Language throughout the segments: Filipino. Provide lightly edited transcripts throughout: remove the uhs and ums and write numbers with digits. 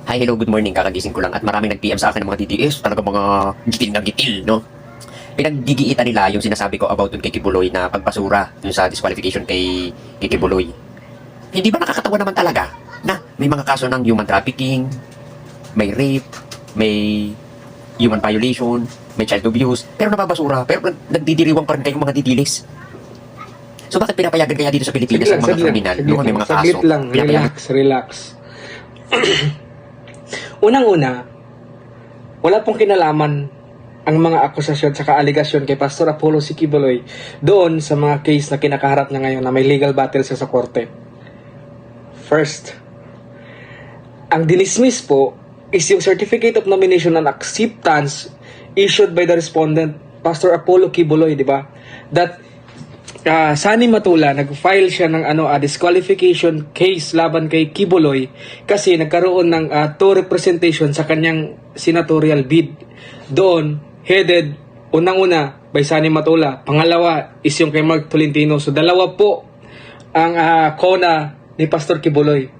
Hi, hello, good morning. Kakagising ko lang at maraming nag-PM sa akin ng mga DDS. Talaga mga gitil na gitil, no? Pinaggigiitan nila yung sinasabi ko about dun kay Kibuloy na pagpasura dun sa disqualification kay Kibuloy. Hindi ba nakakatawa naman talaga na may mga kaso ng human trafficking, may rape, may human violation, may child abuse, pero nababasura, pero nagdidiriwang pa rin kayong mga didilis. So bakit pinapayagan kaya dito sa Pilipinas ang mga kriminal yung may mga kaso? Saglit lang, relax. Unang-una, wala pong kinalaman ang mga akusasyon sa kaaligasyon kay Pastor Apollo C. Kibuloy doon sa mga case na kinakaharap niya ngayon na may legal battle sa korte. First, ang dinismiss po is yung Certificate of Nomination and Acceptance issued by the respondent, Pastor Apollo Kibuloy, di ba? That Sani Matula, nag-file siya ng disqualification case laban kay Kibuloy kasi nagkaroon ng two representation sa kanyang senatorial bid. Doon, headed, unang-una, by Sani Matula. Pangalawa is yung kay Mark Tolentino. So, dalawa po ang kona ni Pastor Kibuloy.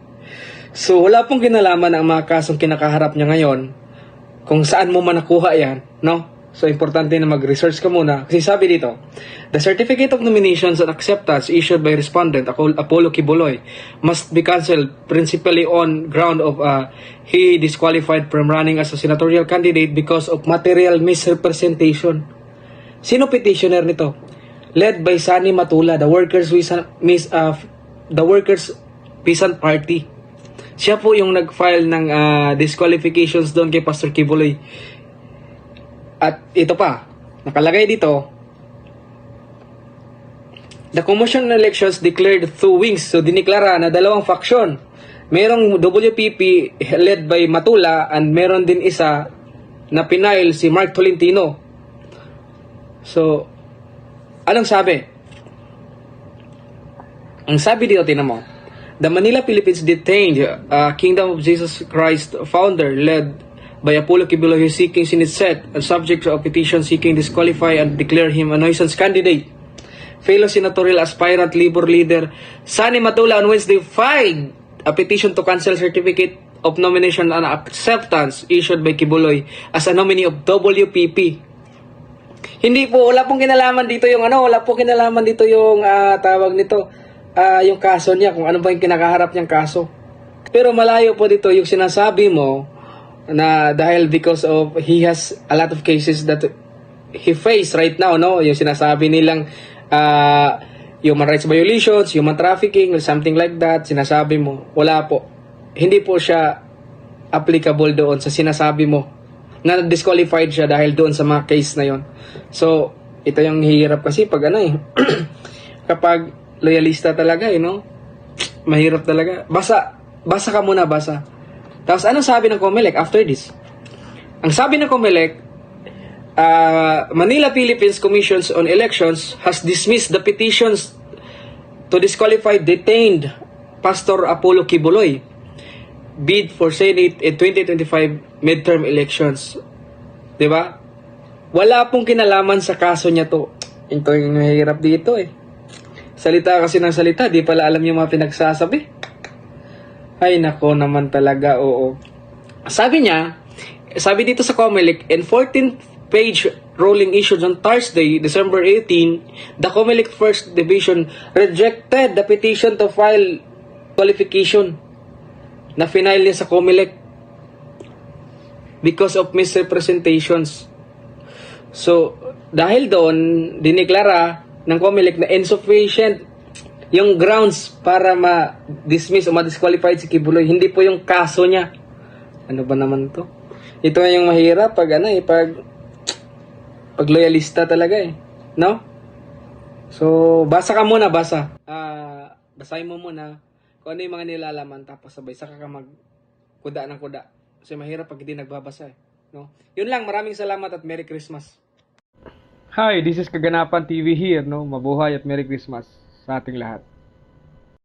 So, wala pong kinalaman ang mga kasong kinakaharap niya ngayon kung saan mo man nakuha yan, no? So, importante na mag-research ka muna. Kasi sabi dito, the Certificate of Nominations and Acceptance issued by respondent Apollo Kibuloy must be cancelled principally on ground of he disqualified from running as a senatorial candidate because of material misrepresentation. Sino petitioner nito? Led by Sani Matula, the Workers' Peasant Party. Siya po yung nag-file ng disqualifications doon kay Pastor Kibuloy. At ito pa, nakalagay dito, the Commission on Elections declared two wings. So, diniklara na dalawang faction. Merong WPP led by Matula and meron din isa na pinail si Mark Tolentino. So, anong sabi? Ang sabi dito, tinan mo, the Manila Philippines detained Kingdom of Jesus Christ founder led by Apollo Kibuloy, who is seeking Senate seat and subject to a petition seeking disqualify and declare him a nuisance candidate. Fellow senatorial aspirant Labor leader Sani Matula on Wednesday filed a petition to cancel Certificate of Nomination and Acceptance issued by Kibuloy as a nominee of WPP. Hindi po, wala pong kinalaman dito yung tawag nito, yung kaso niya, kung ano ba yung kinakaharap niyang kaso. Pero malayo po dito yung sinasabi mo na dahil because of he has a lot of cases that he face right now, no? Yung sinasabi nilang human rights violations, human trafficking, or something like that, sinasabi mo, wala po. Hindi po siya applicable doon sa sinasabi mo na disqualified siya dahil doon sa mga case na yon. So, ito yung hirap kasi pag kapag loyalista talaga, no? Mahirap talaga. Basa ka muna, basa. Tapos, anong sabi ng COMELEC after this? Ang sabi ng COMELEC, Manila Philippines Commissions on Elections has dismissed the petitions to disqualify detained Pastor Apollo Kibuloy bid for Senate in 2025 midterm elections. Diba? Wala pong kinalaman sa kaso niya to. Ito yung mahirap dito Salita kasi ng salita, di pala alam yung mga pinagsasabi. Ay, nako naman talaga, oo. Sabi dito sa COMELEC, in 14th-page ruling issued on Thursday, December 18, the COMELEC First Division rejected the petition to file qualification na final niya sa COMELEC because of misrepresentations. So, dahil doon, diniklara ng COMELEC na insufficient yung grounds para ma-dismiss o ma-disqualified si Kibuloy, hindi po yung kaso niya. Ano ba naman to? Ito yung mahirap pag pag loyalista talaga no? So, basa ka muna, basahin mo muna kung ano yung mga nilalaman, tapos sabay saka ka magkuda ng kuda. Kasi mahirap pag hindi nagbabasa no? Yun lang, maraming salamat at Merry Christmas. Hi, this is Kaganapan TV here, no? Mabuhay at Merry Christmas sa ating lahat.